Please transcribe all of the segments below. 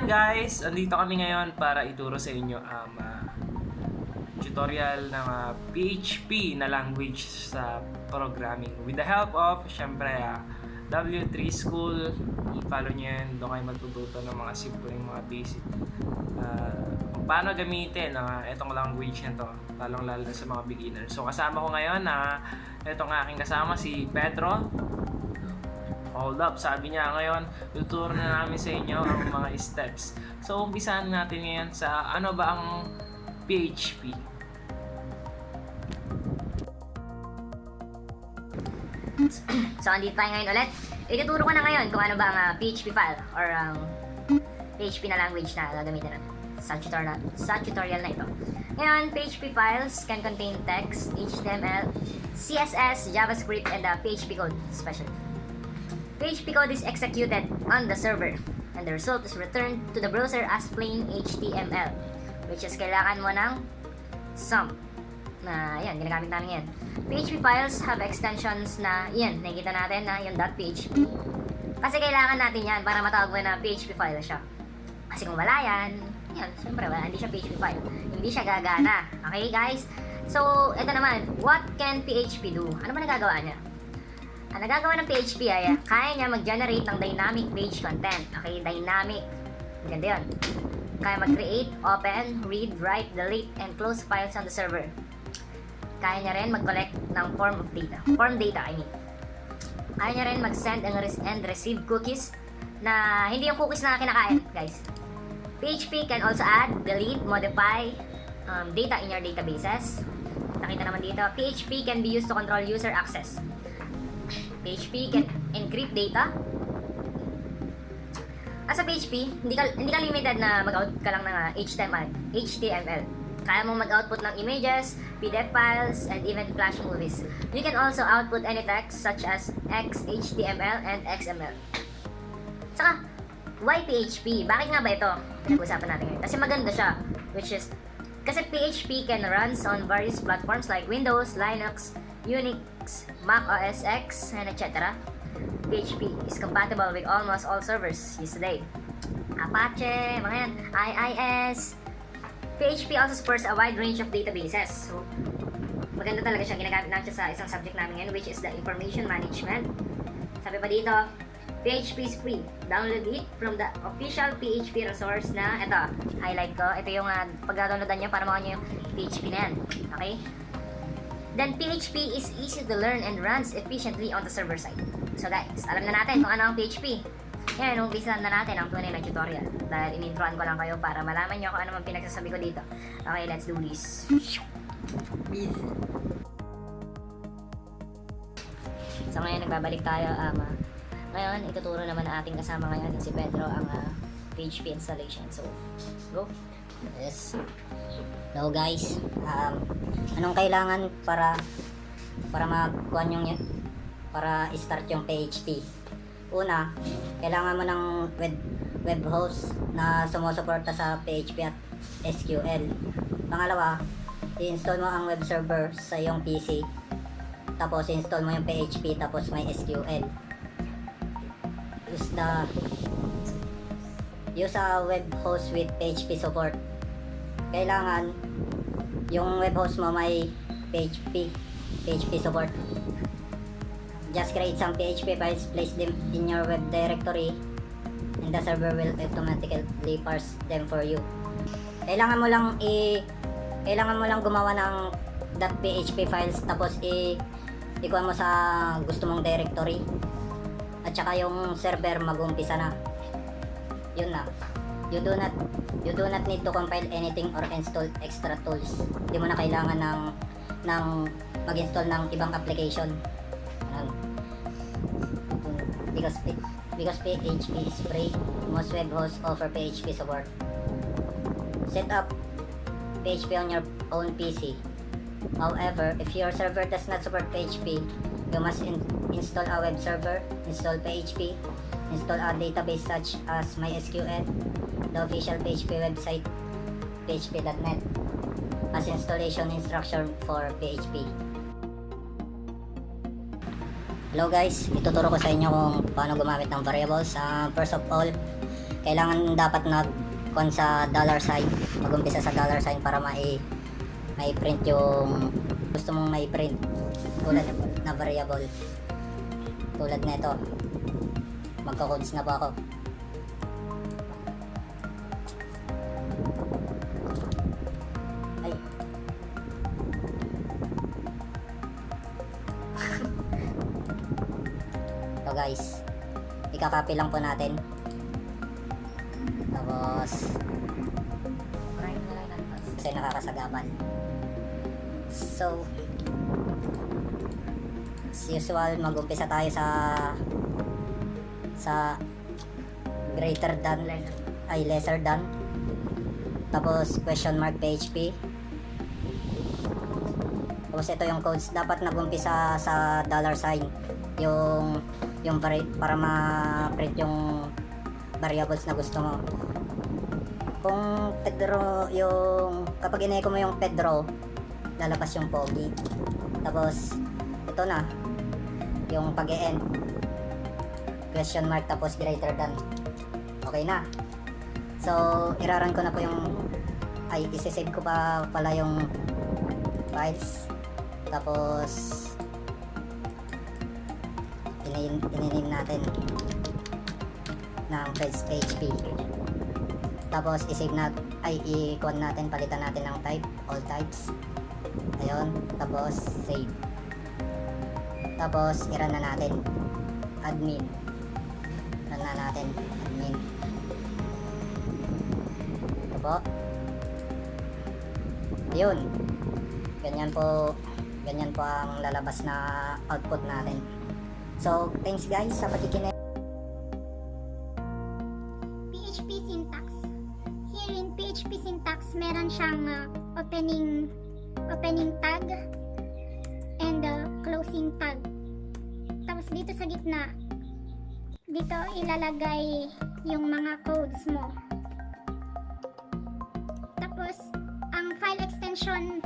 guys! Andito kami ngayon para ituro sa inyo ang tutorial ng PHP na language sa programming. With the help of, syempre, W3 School. I-follow nyo yan. Doon kayo matututo ng mga simpleng mga basic. Kung paano gamitin itong language na to. Lalong-lalo na sa mga beginners. So kasama ko ngayon itong aking kasama si Pedro. Hold up, sabi niya ngayon, tuturo na namin sa inyo ang mga steps. So, umpisahan natin ngayon sa ano ba ang PHP. So, andito tayo ngayon ulit. Ituturo ko na ngayon kung ano ba ang PHP file or PHP na language na gagamitin natin sa tutorial na ito. Ngayon, PHP files can contain text, HTML, CSS, JavaScript, and PHP code especially. PHP code is executed on the server and the result is returned to the browser as plain HTML, which is kailangan mo ng sum na yan, ginagamit namin yan. PHP files have extensions na yan, nakikita natin na yung .php kasi kailangan natin yan para matawag mo na PHP file siya. Kasi kung wala yan, syempre wala, hindi siya PHP file, hindi siya gagana. Okay guys? So, ito naman, what can PHP do? Ano ba nagagawa niya? Ang nagagawa ng PHP ay kaya niya mag-generate ng dynamic page content. Okay, dynamic. Ganda yun. Kaya mag-create, open, read, write, delete, and close files on the server. Kaya niya rin mag-collect ng form data, I mean. Kaya niya rin mag-send and receive cookies na hindi yung cookies na kinakain, guys. PHP can also add, delete, modify data in your databases. Nakita naman dito, PHP can be used to control user access. PHP can encrypt data. Sa PHP, hindi ka limited na mag-out ka lang ng HTML. Kaya mong mag-output ng images, PDF files, and even Flash movies. You can also output any text such as XHTML and XML. Saka, why PHP? Bakit nga ba ito? Pinag-usapan natin ngayon. Kasi maganda siya, kasi PHP can runs on various platforms like Windows, Linux, Unix, Mac OS X, and etc. PHP is compatible with almost all servers used today. Apache, mga yan, IIS. PHP also supports a wide range of databases. So, maganda talaga siya. Ginagamit namin siya sa isang subject namin ngayon, which is the information management. Sabi pa dito, PHP is free. Download it from the official PHP resource na, ito, highlight ko. Ito yung pag-downloadan nyo para makuha nyo yung PHP na yan. Okay? Then PHP is easy to learn and runs efficiently on the server side. So guys, alam na natin kung ano ang PHP. Ngayon, umpisahan na natin ang tunay na tutorial. Dahil in-introan ko lang kayo para malaman nyo kung ano man pinagsasabi ko dito. Okay, let's do this. Peace. So ngayon, nagbabalik tayo. Ngayon, ituturo naman na ating kasama ngayon si Pedro ang PHP installation. So, go. Yes. Hello guys. Anong kailangan para magkuhan yung para start yung PHP? Una, kailangan mo ng web host na sumusuporta sa PHP at SQL. Pangalawa, i-install mo ang web server sa iyong PC. Tapos i-install mo yung PHP tapos may SQL. Use a web host with PHP support. Kailangan yung web host mo may PHP support. Just create some PHP files, place them in your web directory, and the server will automatically parse them for you. Kailangan mo lang gumawa ng .php files tapos ikuha mo sa gusto mong directory. At saka yung server mag-umpisa na. Yun na. You do not need to compile anything or install extra tools. Hindi mo na kailangan ng mag-install ng ibang application. Because PHP is free, most web hosts offer PHP support. Set up PHP on your own PC. However, if your server does not support PHP, you must install a web server, install PHP, install a database such as MySQL, the official PHP website, php.net, as installation instruction for PHP. Hello guys, ituturo ko sa inyo kung paano gumamit ng variables. First of all, kailangan dapat nag-con sa dollar sign, mag-umpisa sa dollar sign para mai-print yung gusto mong mai-print tulad na variable. Tulad nito, magko-codes na po ako. Ay. So guys, ika-copy lang po natin. Tapos kasi nakakasagaban. So as usual, mag-umpisa tayo sa greater than lesser than, tapos question mark PHP. Tapos ito yung codes, dapat nag-umpisa sa dollar sign yung para ma-print yung variables na gusto mo. Kung Pedro, yung kapag in-echo mo yung Pedro, lalabas yung pogi. Tapos ito na yung pag-e-end, question mark tapos greater than. Okay na. So iraran ko na po yung isi-save ko pa pala yung files. Tapos i-name natin ng PHP. Tapos i-save i-con natin, palitan natin ng type, all types. Ayun, tapos save. Tapos i-run na natin admin. Run na natin admin. Ito po. Yun. Ganyan po ang lalabas na output natin. So, thanks guys sa pakikinig. PHP syntax. Here in PHP syntax, meron siyang opening tag and closing tag. Tapos dito sa gitna, dito ilalagay yung mga codes mo. Tapos ang file extension,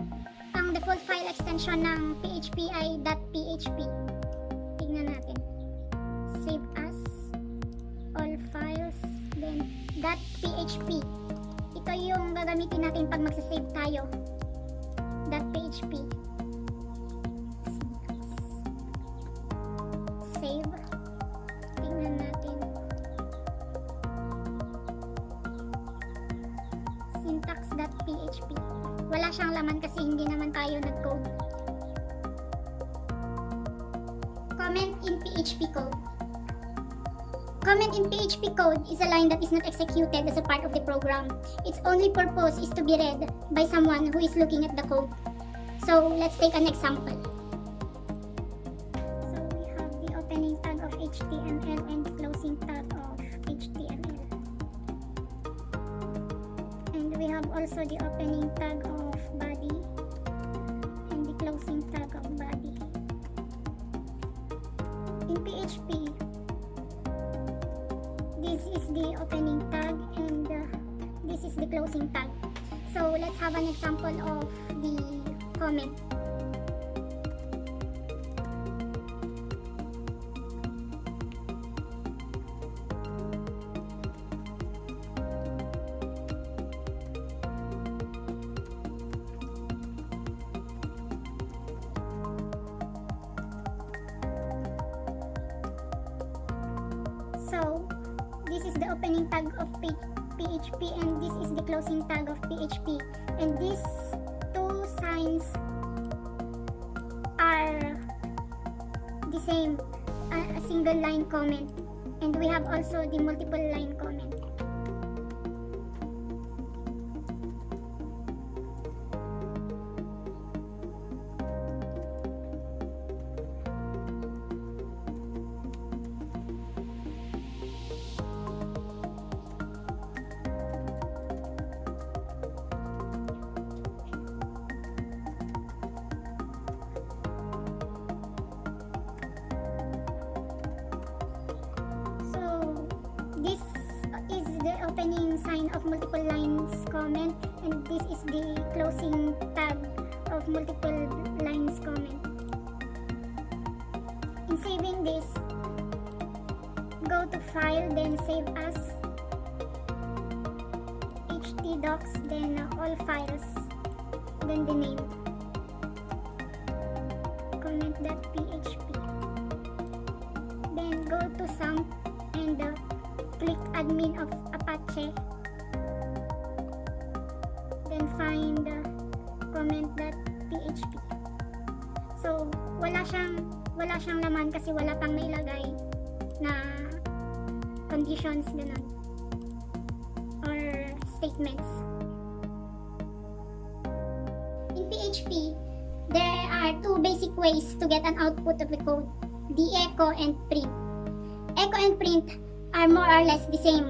ang default file extension ng PHP ay .php. Tingnan natin. Save as all files, then .php. Ito yung gagamitin natin pag magsasave tayo. .php. Save. Tingnan natin. Syntax.php. Wala siyang laman kasi hindi naman tayo nag-code. Comment in PHP code. Comment in PHP code is a line that is not executed as a part of the program. Its only purpose is to be read by someone who is looking at the code. So, let's take an example. So, we have the opening tag of HTML and the closing tag of HTML. And we have also the opening tag of body and the closing tag of body. In PHP, this is the opening tag and this is the closing tag. So let's have an example of the comment. So this is the opening tag of PHP and this is the closing tag of PHP, and these two signs are the same, a single line comment, and we have also the multiple line comment. This is the opening sign of multiple lines comment, and this is the closing tab of multiple lines comment. In saving this, go to file, then save as, htdocs, then all files, then the name, comment.php, then go to sump and click admin of Apache, then find comment.php. So wala siyang laman kasi wala pang nailagay na conditions ganun or statements. In PHP, there are two basic ways to get an output of the code: the echo and print. Echo and print are more or less the same.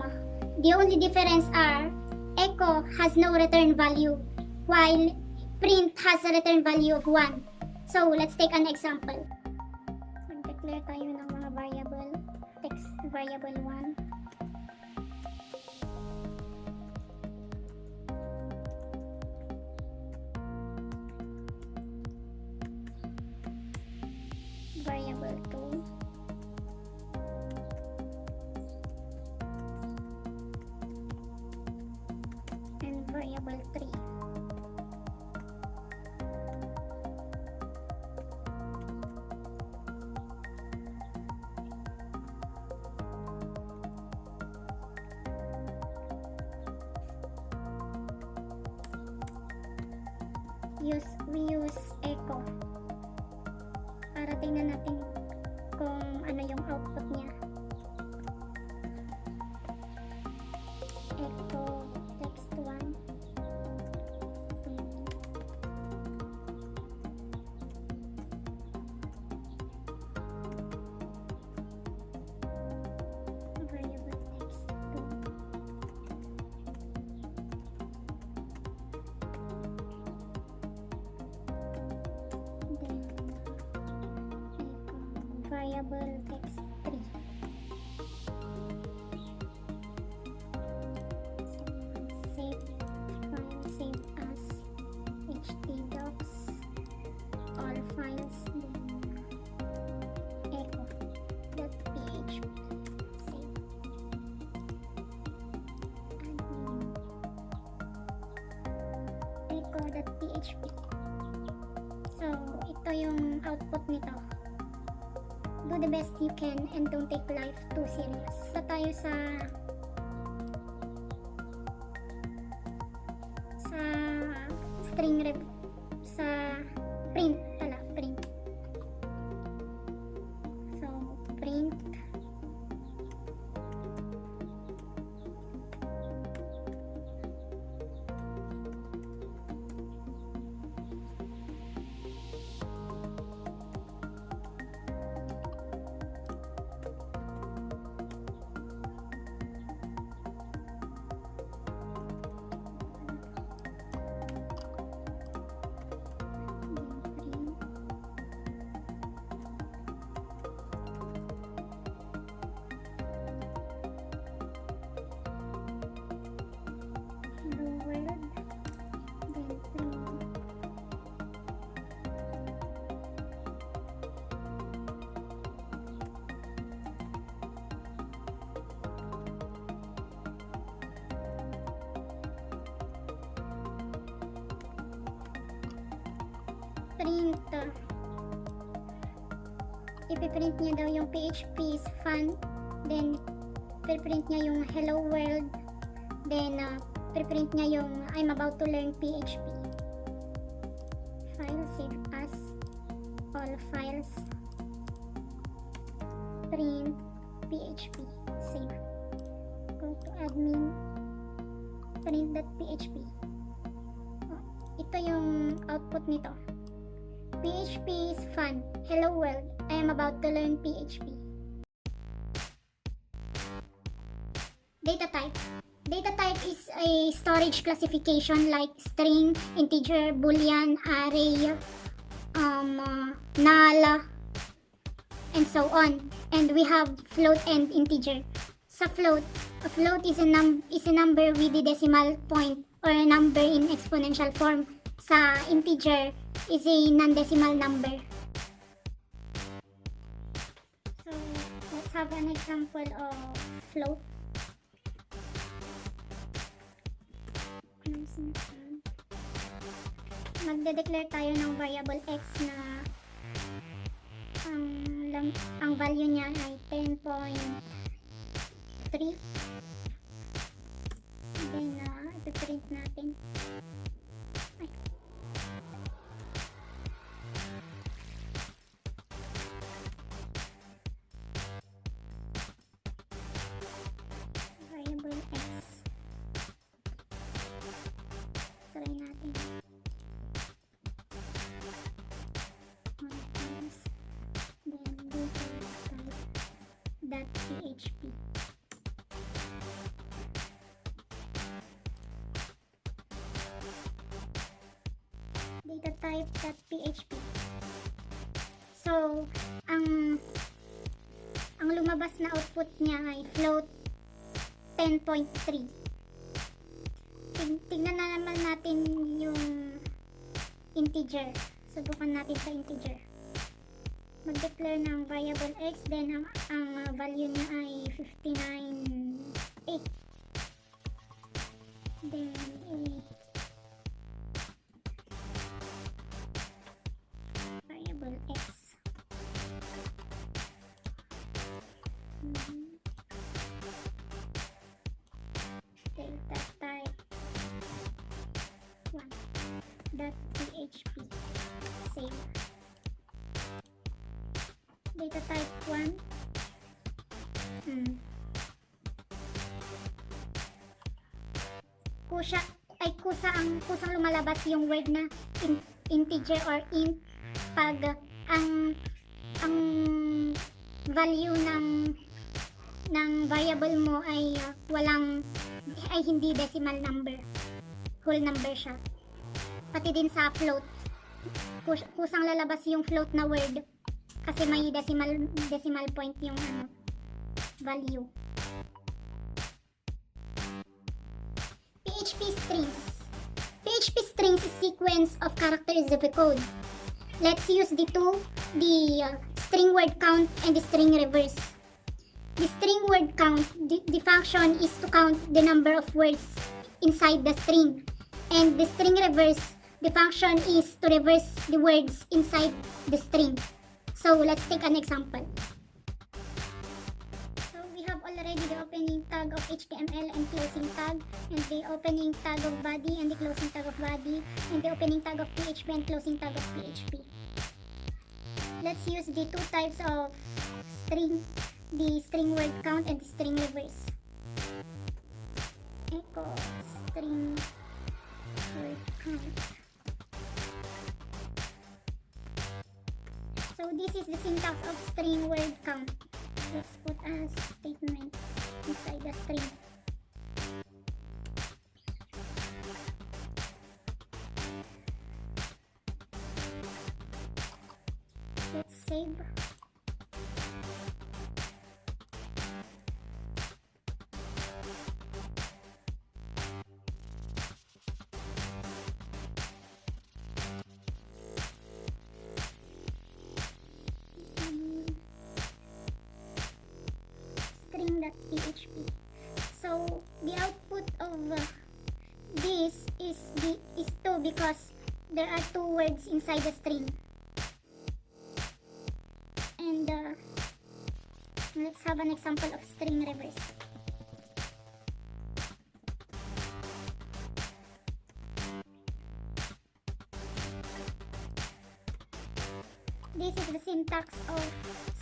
The only difference are echo has no return value while print has a return value of 1. So let's take an example. Mag-declare tayo ng mga variable. Text variable 1. Variable 2. And variable 3. We use echo para tingnan natin kung ano yung output niya. Echo text 1. Variable text 2. Variable text 3. So, save file, save as htdocs, all files, then echo.php, save, admin, echo.php. So, ito yung output nito. Do the best you can and don't take life too serious. Sa tayo sa string sa print pala, print. So, print ipiprint niya daw yung PHP is fun, then ipiprint niya yung hello world, then ipiprint niya yung I'm about to learn PHP. File, save as, all files, print PHP, save, go to admin, print.php. Ito yung output nito. PHP is fun. Hello world. I am about to learn PHP. Data type. Data type is a storage classification like string, integer, boolean, array, null, and so on. And we have float and integer. Sa float, a float is a number with a decimal point or a number in exponential form. Sa integer is a non-decimal number. So, let's have an example of float. Magde-declare tayo ng variable x na ang value niya ay 10.3. Then, ipiprint natin. Ay. Variable x. Try natin. Then, data type .php. Data type .php. So, ang lumabas na output niya ay float 10.3. Tignan na naman natin yung integer. Subukan natin sa integer. Mag-declare ng variable x, then ang value niya ay 59.8. Then, variable x. Data type 1.php. Save. Data type 1. Kusang lumalabas yung word na integer or int pag ang value ng variable mo ay hindi decimal number. Whole number siya. Pati din sa float. Kusang lalabas yung float na word kasi may decimal point yung value. PHP strings. PHP strings is sequence of characters of a code. Let's use the string word count and the string reverse. The string word count, the function is to count the number of words inside the string. And the string reverse, the function is to reverse the words inside the string. So let's take an example. So we have already the opening tag of HTML and closing tag, and the opening tag of body and the closing tag of body, and the opening tag of PHP and closing tag of PHP. Let's use the two types of string, the string word count and the string reverse. Echo string word count. So this is the syntax of string word count. Let's put a statement inside the string. Let's save. String.php. So the output of this is 2 because there are 2 words inside the string. And let's have an example of string reverse. This is the syntax of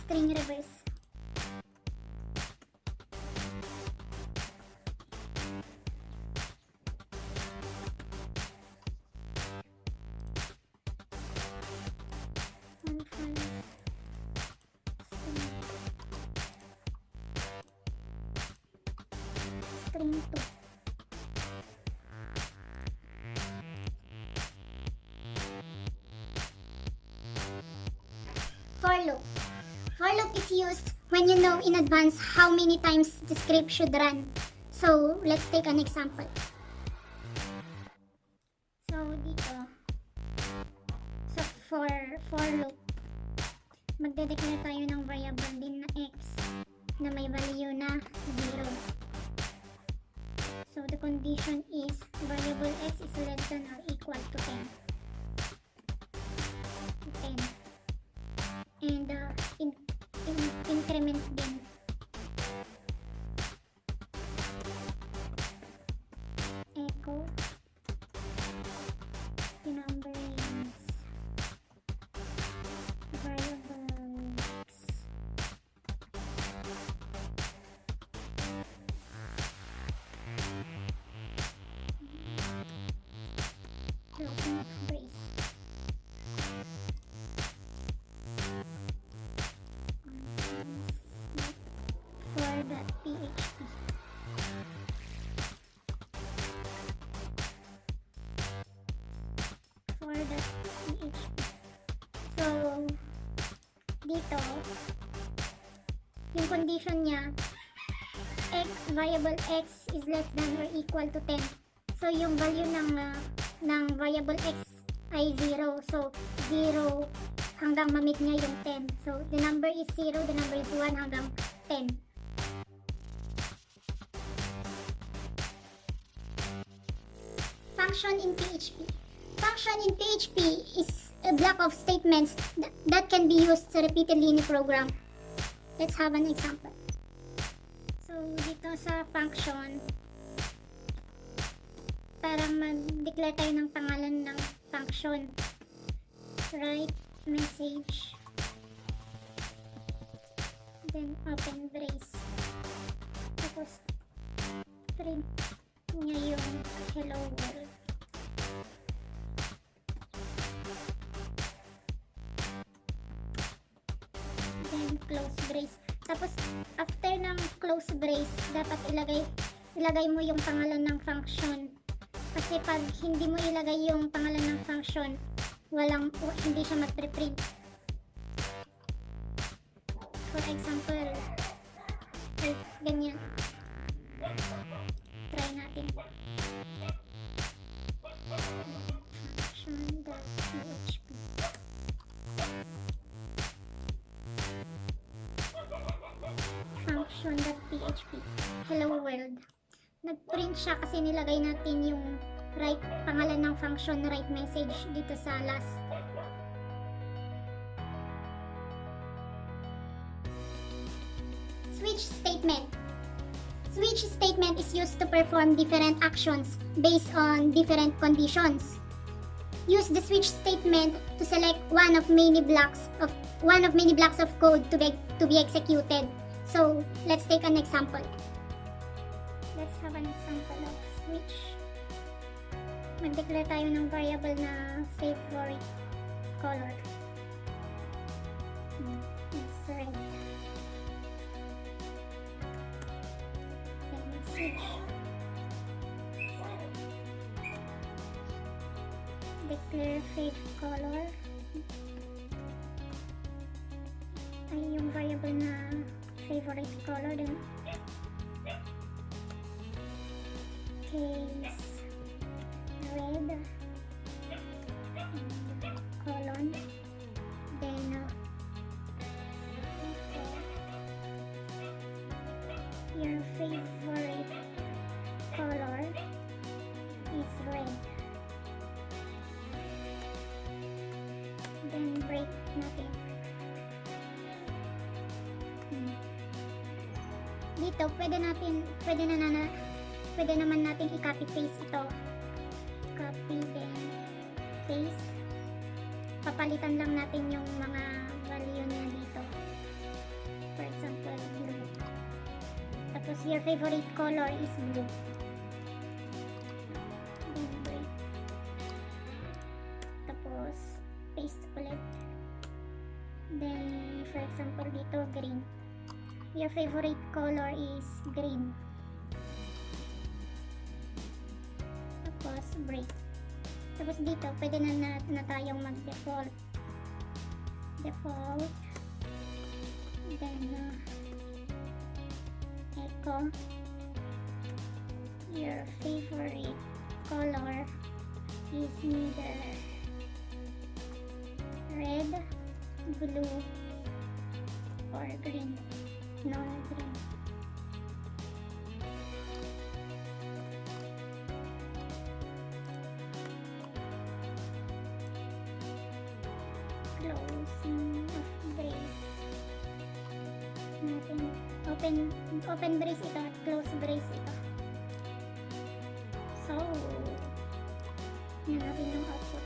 string reverse. String 2. For loop. For loop is used when you know in advance how many times the script should run. So, let's take an example. So, dito. So, for loop, magde-declare tayo ng variable din na x na may value na 0. So the condition is variable x is less than or equal to 10. 10. And increment din. Echo the number is variable x. Closing of brace. For the PHP. For the PHP. So, dito, yung condition niya, variable x is less than or equal to 10. So, yung value ng variable x ay 0. So, 0 hanggang ma-meet niya yung 10. So, the number is 0, the number is 1 hanggang 10. Function in PHP. Function in PHP is a block of statements that can be used repeatedly in a program. Let's have an example. So, dito sa function, parang mag-declare tayo ng pangalan ng function. Write message, then open brace, tapos print niya yung hello world. Then close brace. Tapos after ng close brace, dapat ilagay mo yung pangalan ng function. Kasi pag hindi mo ilagay yung pangalan ng function, hindi siya magpre-print. For example, ganyan. Try natin. Function.php. Function.php. Hello world. Nag-print siya kasi nilagay natin yung pangalan ng function write message dito sa last. Switch statement. Switch statement is used to perform different actions based on different conditions. Use the switch statement to select one of many blocks of code to be executed. So, let's take an example. Let's have an example of switch. Mag-declare tayo ng variable na favorite color. It's red. Then switch. Declare favorite color. Ay yung variable na favorite color din. Case red colon, then your favorite color is red, then break natin. Dito pwede naman natin i-copy paste ito. Copy then paste. Papalitan lang natin yung mga value niya dito. For example, blue. Tapos your favorite color is blue. Then break. Tapos paste ulit. Then for example dito green. Your favorite color is green. Tapos break. Tapos dito pwede na tayong mag-default. Default. Then echo. Your favorite color is neither red, blue, or green. No green. open brace ito at close brace ito. So, natin yung output.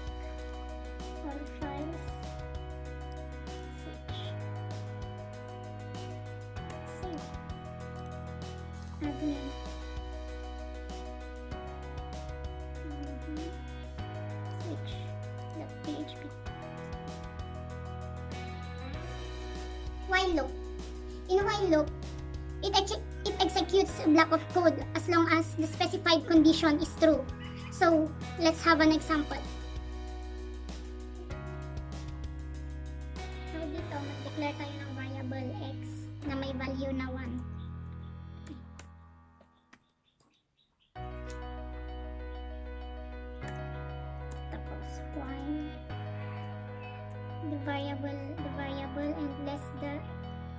All files. Switch. Save. Admin. Switch. .php. While loop. In while loop, it executes a block of code as long as the specified condition is true. So, let's have an example. So, dito, mag-declare tayo ng variable x na may value na 1. Tapos, while the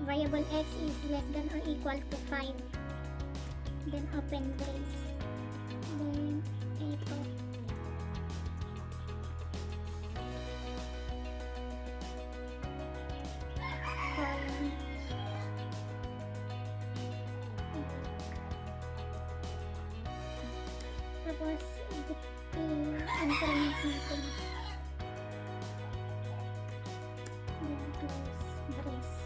variable x is less than or equal to 5. Then open brace. Then echo. Tapos i-increment natin. Then close brace.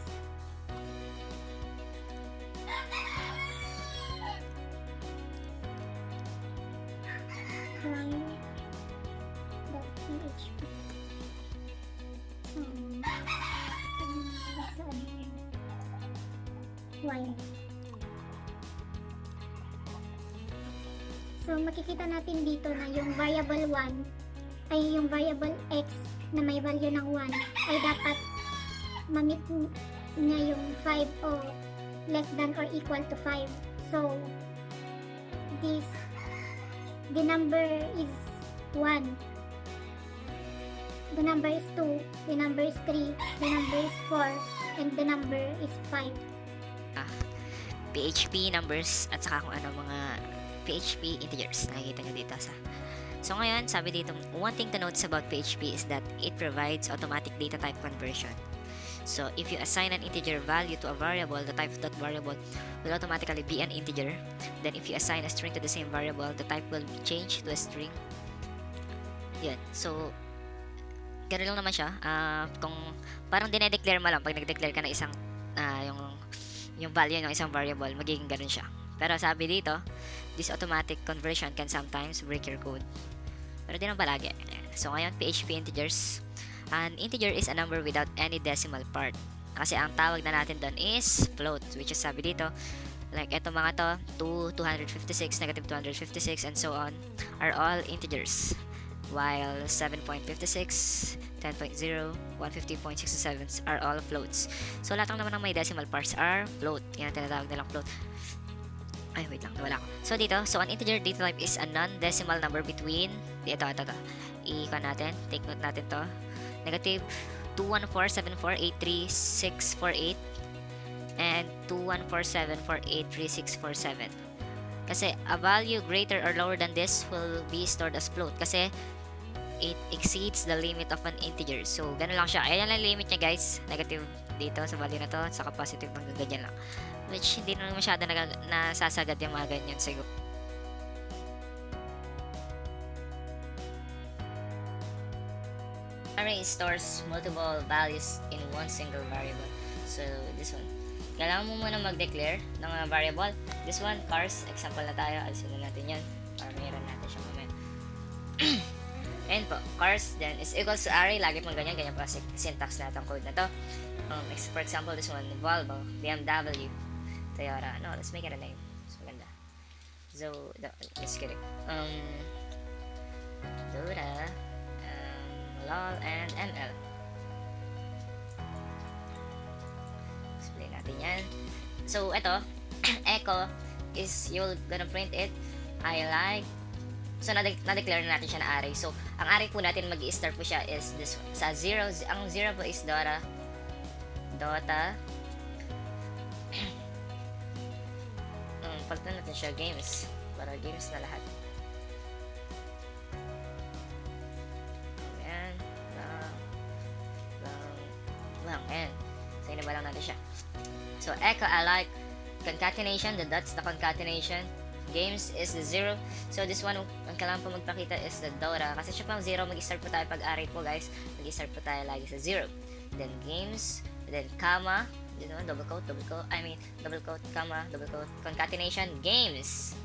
.php. While. So, makikita natin dito na yung variable 1 ay yung variable x na may value ng 1 ay dapat ma-meet niya yung 5 o less than or equal to 5. So, the number is 1. The number is 2, the number is 3, the number is 4, and the number is 5. PHP numbers at saka kung ano mga PHP integers nakikita nyo dito sa. So ngayon, sabi dito, one thing to notice about PHP is that it provides automatic data type conversion. So if you assign an integer value to a variable, the type of that variable will automatically be an integer. Then if you assign a string to the same variable, the type will be changed to a string. Yan. So ganoon lang naman siya. Kung parang dinedeclare mo lang pag nag-declare ka ng isang yung value ng isang variable, magiging ganun siya. Pero sabi dito, this automatic conversion can sometimes break your code. Pero di naman palagi. So ngayon, PHP integers. An integer is a number without any decimal part. Kasi ang tawag na natin doon is float, which is sabi dito, like eto mga to, 256, negative 256, and so on, are all integers. While 7.56, 10.0, 150.67 are all floats. So, lahat ng naman ng may decimal parts are float. Yan ang tinatawag nilang float. Ay, wait lang. Nawala ko. So, dito. So, an integer data type is a non-decimal number between ito. I-icon natin. Take note natin to. Negative 21474836648 and 21474836647. Kasi, a value greater or lower than this will be stored as float. Kasi, it exceeds the limit of an integer. So, ganun lang siya. Ayan lang limit niya, guys. Negative dito sa value na to, saka positive ng ganyan lang. Which, hindi naman masyado nasasagad yung mga ganyan siguro. Array stores multiple values in one single variable. So, this one. Kailangan mo muna mag-declare ng variable. This one, cars. Example na tayo. Alisin na natin yan. Para mayroon natin siya mamaya. Ayan po, cars then is equals to array. Lagi pong ganyan pa syntax na itong code na to. For example, this one, Volvo, BMW, Toyota. No, let's make it a name. Mas maganda. So, let's get it. Dora, LOL, and ML. Explain natin yan. So, ito, echo is you're gonna print it. I like. So, na-declare na natin siya na array. So, ang array po natin mag-i-start po siya is this one. Sa 0, ang 0 po is Dota. Palitan natin siya games. Para games na lahat. Ayan. Ayan. So, tingnan ba lang natin siya. So, echo, I like. Concatenation, that's the concatenation. Games is the 0. So, this one, ang kailangan po magpakita is the Dora. Kasi siya pang 0, mag-start po tayo pag-array po, guys. Mag-start po tayo lagi sa 0. Then, games. Then, comma. Dito naman, double quote, comma, double quote, concatenation, games.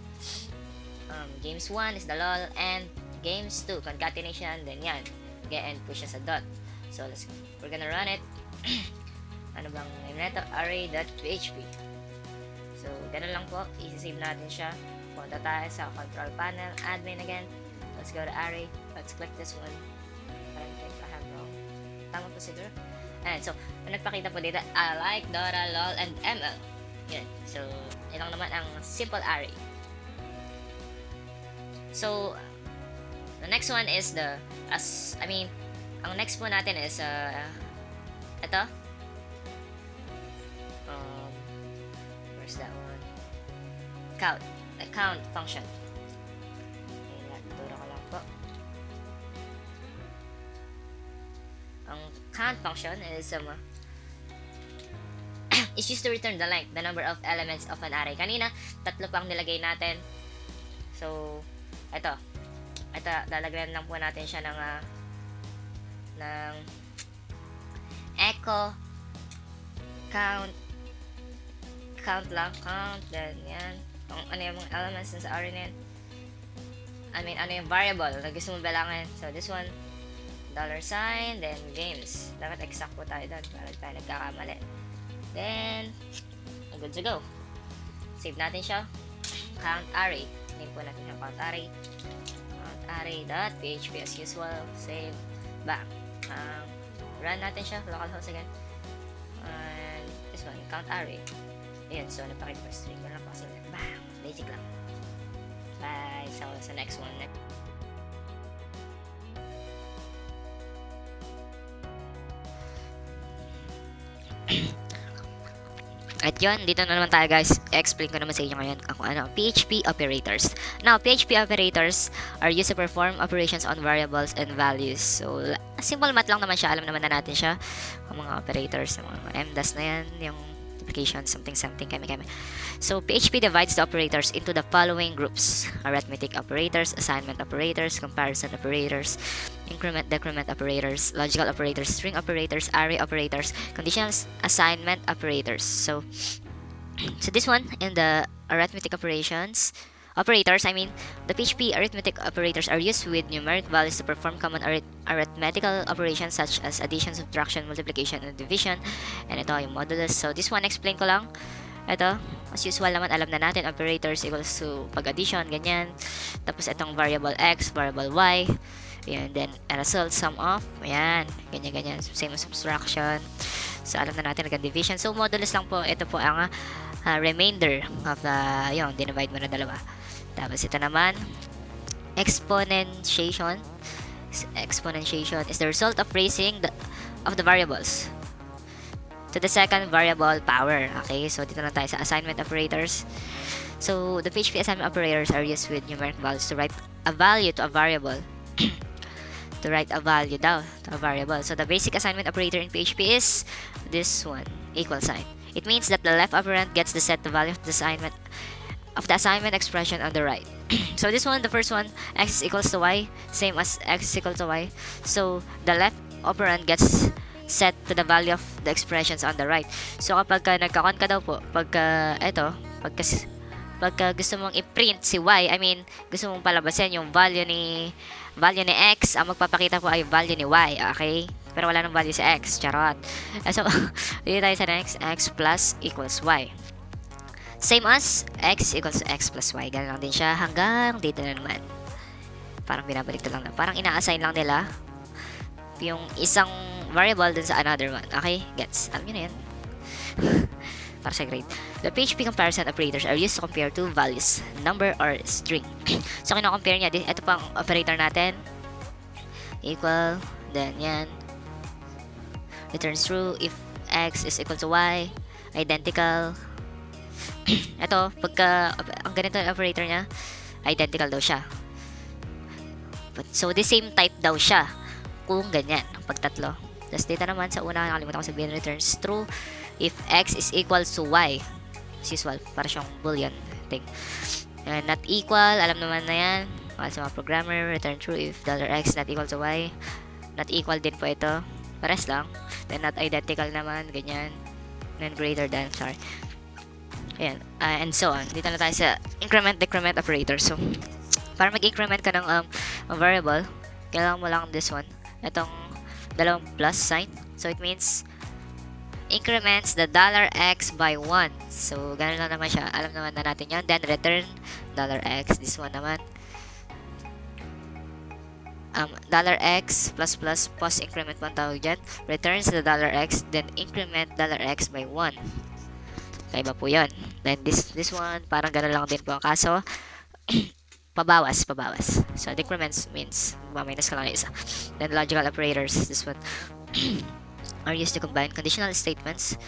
Games 1 is the lol, and games 2, concatenation, then yan. Again, push siya sa dot. So, we're gonna run it. Ano bang name nito? Array.php. So, ganun lang po. I-save natin siya. Punta tayo sa control panel, admin again. Let's go to array. Let's click this one. Parang think I have wrong. Tama po siguro. And so, nagpakita po dito, I like, Dora, lol, and ml. Yan. So, ilang naman ang simple array. So, the next one is ang next po natin is, ito. Where's that one? Count. The count function. Okay, natuturo ko lang po. Ang count function is is used to return the length, the number of elements of an array. Kanina, 3 pang nilagay natin. So, ito, lalagyan lang po natin siya ng echo, count lang, then yan, kung ano yung mga elements sa array na yan. Ano yung variable na gusto mong bilangin. So, this one, $sign, then games. Dapat exact po tayo doon para tayo nagkakamali. Then, good to go. Save natin siya. Count array. Name po natin yung count array. Count array.php as usual. Save. Back. Run natin siya. Localhost again. And this one, count array. Ayan, so napakita pa string. Wala pa kasi. Bam! Basic lang. Bye! So, sa next one. At yun, dito na naman tayo guys. Explain ko naman sa inyo ngayon kung ano, PHP operators. Now, PHP operators are used to perform operations on variables and values. So, simple math lang naman siya. Alam naman na natin siya. Ang mga operators, mga MDAS na yan, yung application, something, kami. So, PHP divides the operators into the following groups. Arithmetic operators, assignment operators, comparison operators, increment, decrement operators, logical operators, string operators, array operators, conditional assignment operators. So this one, in the arithmetic operators, the PHP arithmetic operators are used with numeric values to perform common arithmetical operations such as addition, subtraction, multiplication, and division. And ito yung modulus. So this one, explain ko lang. Ito, as usual naman, alam na natin, operators equals to pag-addition, ganyan. Tapos itong variable x, variable y. Ayan, then a result, sum of. Ayan, ganyan. Same as subtraction. So alam na natin, nag-division. So modulus lang po. Ito po ang remainder of the, yun, dinivide mo na dalawa. Tapos ito naman, exponentiation. Exponentiation is the result of raising of the variables to the second variable power. Okay, so dito na tayo sa assignment operators. So the PHP assignment operators are used with numeric values to write a value to a variable. To write a value down to a variable. So the basic assignment operator in PHP is this one, equal sign. It means that the left operand gets the set the value of the assignment expression on the right. So this one, the first one, x is equals to y, same as x is equal to y. So the left operand gets set to the value of the expressions on the right. So kapag nagka-count ka daw po, pagka gusto mong i-print si y, gusto mong palabasin yung value ni x, ang magpapakita po ay value ni y, okay? Pero wala nang value si x, charot. So dito tayo sa next, x plus equals y. Same as x equals to x plus y. Ganun lang din siya hanggang dito na naman. Parang binabalik ito lang na. Parang ina-assign lang nila yung isang variable dun sa another one. Okay? Gets? Alam nyo na yan. Para sa grade. The PHP comparison operators are used to compare two values, number or string. So, kino-compare niya. Ito pang operator natin. Equal. Then, yan. Returns true if x is equal to y. Identical. Ito, pagka ang ganito yung operator niya, identical daw siya. So, the same type daw siya. Kung ganyan, pag tatlo. Tapos dito naman sa una, nakalimutan ko sabihin, returns true if x is equal to y. As usual, para siyang boolean thing. And not equal, alam naman na yan. Sa mga programmer, return true if $x not equal to y. Not equal din po ito. Pares lang. Then not identical naman, ganyan. Then greater than, sorry. Ayan, and so on. Dito na tayo sa increment, decrement operator. So, para mag-increment ka ng variable, kailangan mo lang this one. Itong dalawang plus sign. So, it means increments the $x by 1. So, ganun lang naman siya. Alam naman na natin yun. Then, return $x. This one naman. $x plus plus post increment po ang tawag dyan. Returns the $x. Then, increment $x by 1. Kaiba po yun. Then, this one, parang ganun lang din po. Kaso, pabawas. So, decrements means, minus ka lang isa. Then, logical operators. This one. Are used to combine conditional statements.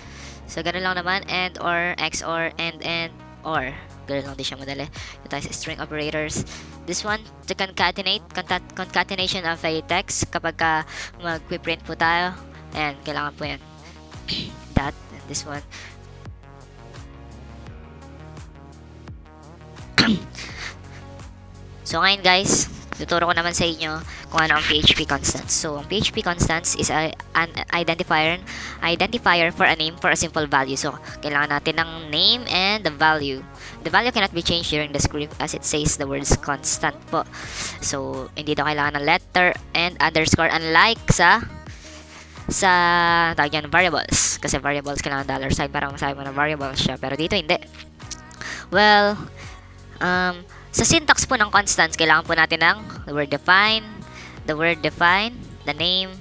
So, ganun lang naman. And, or, XOR, and, or. Ganun lang din siya madali. Ito tayo sa string operators. This one, to concatenate. Concatenation of a text. Kapag mag-print po tayo. Ayan, kailangan po yan. That, and this one. So, ngayon guys, tuturo ko naman sa inyo kung ano ang PHP constants. So, ang PHP constants is an identifier for a name for a simple value. So, kailangan natin ng name and the value. The value cannot be changed during the script as it says the words constant po. So, hindi daw kailangan ng letter and underscore unlike sa tawag yan, variables. Kasi variables kailangan $sign para masabi mo na variables siya. Pero dito hindi. Well, sa syntax po ng constants, kailangan po natin ng the word define, the name,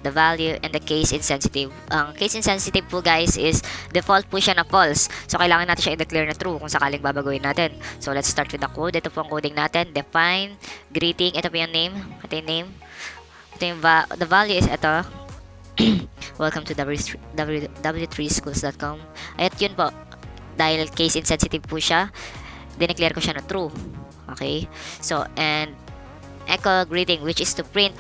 the value, and the case insensitive. Ang case insensitive po guys is default po siya na false. So, kailangan natin siya i-declare na true kung sakaling babaguhin natin. So, let's start with the code. Ito po ang coding natin. Define, greeting, ito po yung name. Ito yung name. Ito yung the value is ito. Welcome to w3schools.com. At yun po. Dahil case insensitive po siya, dineclare ko siya na true. Okay? So, and echo greeting, which is to print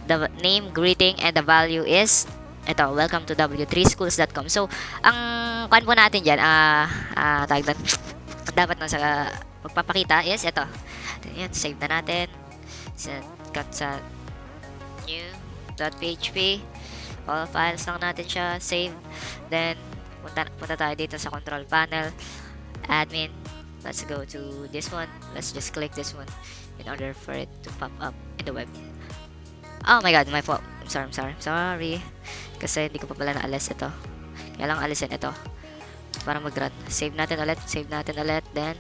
the name, greeting, and the value is ito, welcome to w3schools.com. So, ang kan po natin dyan, dapat na sa magpapakita is ito. Yan, save na natin. Cut sa new.php. All files lang natin siya. Save. Then, punta tayo dito sa control panel. Admin. Let's go to this one. Let's just click this one in order for it to pop up in the web. Oh my god, my fault. I'm sorry. Kasi hindi ko pa pala naalis ito. Kaya lang alisin ito para mag-run. Save natin ulit. Then,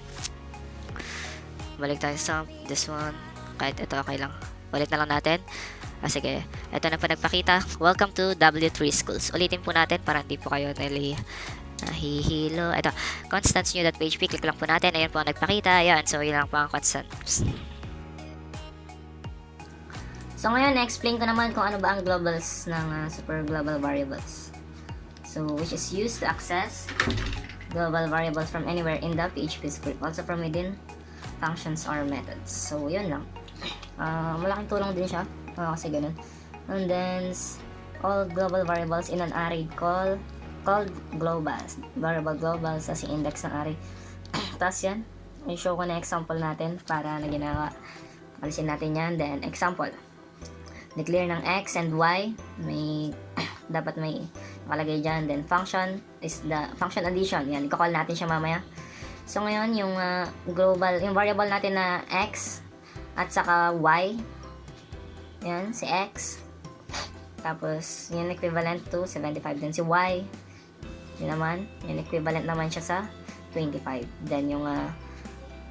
balik tayo sa this one. Kahit ito okay lang. Balik na lang natin. Sige. Ito na pa nagpakita. Welcome to W3 Schools. Ulitin po natin para hindi po kayo nahihilo. Ito. Constants new.php. Click lang po natin. Ayan po ang nagpakita. Ayan. So, yun lang po ang constants. So ngayon, na-explain ko naman kung ano ba ang globals ng super global variables. So, which is used to access global variables from anywhere in the PHP script. Also from within functions or methods. So, yun lang. Malaking tulong din siya. Kasi ganun. And then, all global variables in an array called globals. Variable globals as index ng array. Tapos yan, i-show ko na example natin para na ginawa. Alisin natin yan. Then, example. Declare ng x and y. Dapat may nakalagay dyan. Then, function is the function addition. Yan, i-call natin siya mamaya. So, ngayon, yung yung variable natin na x at saka y. Yan, si x. Tapos, yun equivalent to 75. Then, si y. Yun naman. Yun equivalent naman siya sa 25. Then, yung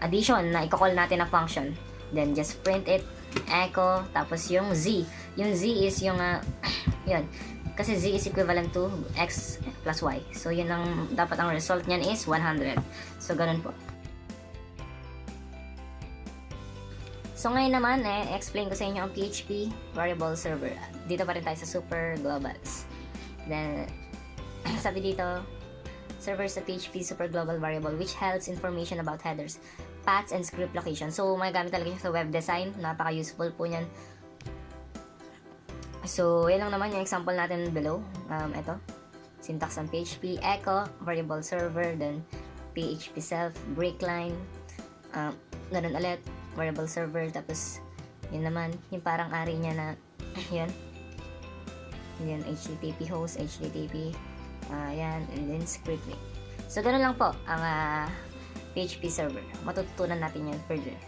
addition na i-call natin na function. Then, just print it. Echo. Tapos, yung z. Yung z is yung, yun. Kasi z is equivalent to x plus y. So, yun ang, dapat ang result niyan is 100. So, ganun po. So, ngayon naman, explain ko sa inyo ang PHP variable server. Dito pa rin tayo sa super globals. Then, sabi dito, server sa PHP super global variable which holds information about headers, paths, and script location. So, may gamit talaga siya sa web design. Napaka-useful po niyan. So, yan lang naman yung example natin below. Ito, syntax ng PHP, echo, variable server, then PHP self, break line, ganun ulit, variable server, tapos yun naman, yung parang ari niya na yun, HTTP host, HTTP, yan, and then script link. So, ganun lang po ang PHP server. Matututunan natin yan further.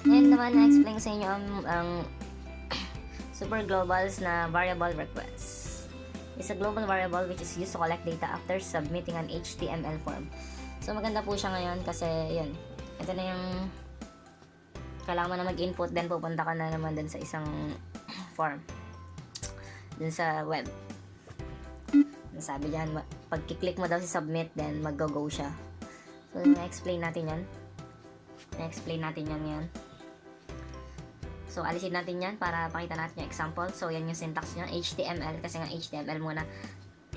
Ngayon naman, na-explain ko sa inyo ang super globals na variable request. It's a global variable which is used to collect data after submitting an HTML form. So, maganda po siya ngayon kasi, yun, ito na yung kailangan mo na mag-input, then pupunta ka na naman dun sa isang form. Dun sa web. Sabi dyan, pag kiklik mo daw si submit, then mag-go siya. So, na-explain natin yan. Yan. So, alisin natin yan para pakita natin yung example. So, yan yung syntax niya, HTML. Kasi nga HTML muna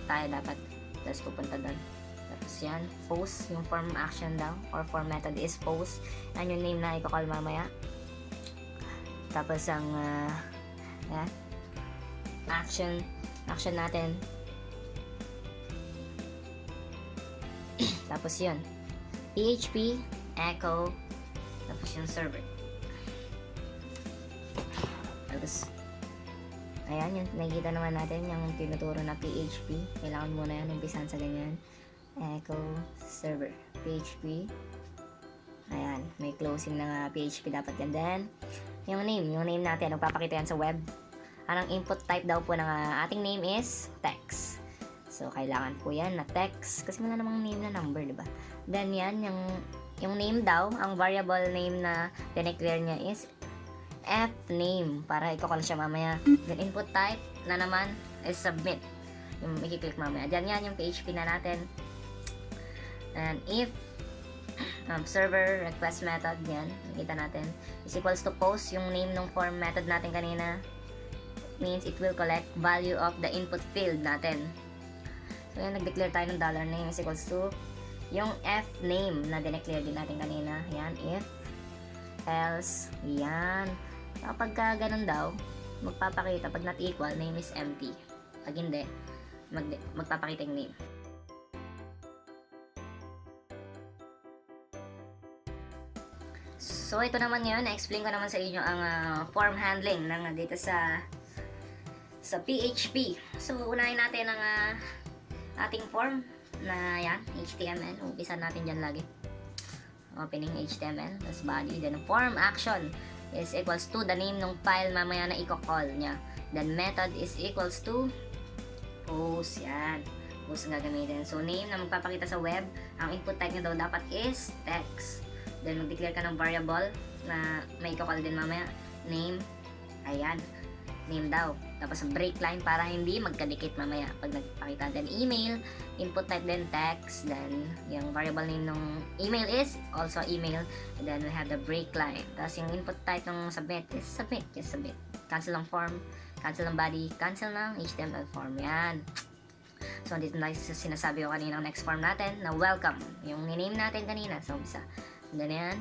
tayo dapat. Tapos pupunta doon. Tapos yan, post. Yung form action daw. Or form method is post. Yan yung name na i-call mamaya. Tapos ang yan. Action natin. Tapos yun. PHP, echo, tapos yung server. Tapos, ayan, yung nakikita naman natin yung tinuturo na PHP. Kailangan muna yan, umpisan sa ganyan. Echo, server, PHP. Ayan, may closing na PHP dapat yan. Then, yung name natin, magpapakita yan sa web. Anong input type daw po ng ating name is text. So, kailangan po yan na text. Kasi wala namang name na number, diba? Then, yan, yung name daw, ang variable name na dineclare niya is F name para i-call siya mamaya. Then input type na naman is submit. Yung i-click mamaya. Diyan yan yung PHP na natin. And if server request method, yan, nakita natin, is equals to post, yung name ng form method natin kanina, means it will collect value of the input field natin. So yan, nag-declare tayo ng $name is equals to yung F name na dineclare din natin kanina. Yan, if, else, yan. Kapag ganun daw, magpapakita, pag not equal, name is empty. Pag hindi, magpapakita yung name. So, ito naman ngayon, na-explain ko naman sa inyo ang form handling ng dito sa PHP. So, unahin natin ang ating form na yan, HTML. Umpisan natin dyan lagi. Opening HTML, tapos body, then form action is equals to the name ng file mamaya na i-call niya. Then method is equals to post, yan. Post ang gagamitin. So name na magpapakita sa web, ang input type niya daw dapat is text. Then mag-declare ka ng variable na may i-call din mamaya. Name, ayan. Name daw. Tapos break line para hindi magkadikit mamaya pag nagpakita. Then email, input type then text. Then yung variable name ng email is also email. And then we have the break line. Tapos yung input type ng submit is submit. Just submit. Cancel ng form, cancel ng body, cancel ng HTML form. Yan. So dito na sinasabi ko kanina next form natin na welcome. Yung name natin kanina sa umpisa. And then yan.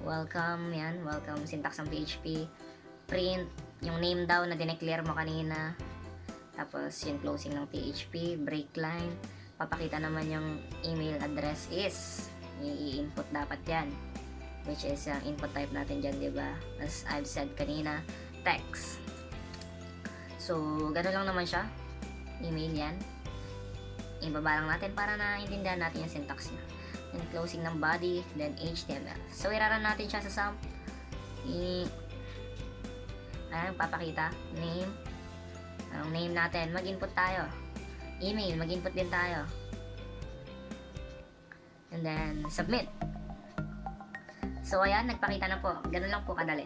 Welcome. Yan. Welcome. Syntax ng PHP. Print. Yung name daw na dineclare mo kanina. Tapos yung closing ng PHP, break line. Papakita naman yung email address is i-input dapat yan. Which is yung input type natin dyan, diba? As I've said kanina, text. So, gano'n lang naman siya. Email yan. Ibaba lang natin para naintindihan natin yung syntax niya. Then closing ng body, then HTML. So, iraran natin siya sa sum. Ayan, papakita. Name. Anong name natin? Mag-input tayo. Email, mag-input din tayo. And then, submit. So, ayan, nagpakita na po. Ganun lang po kadali.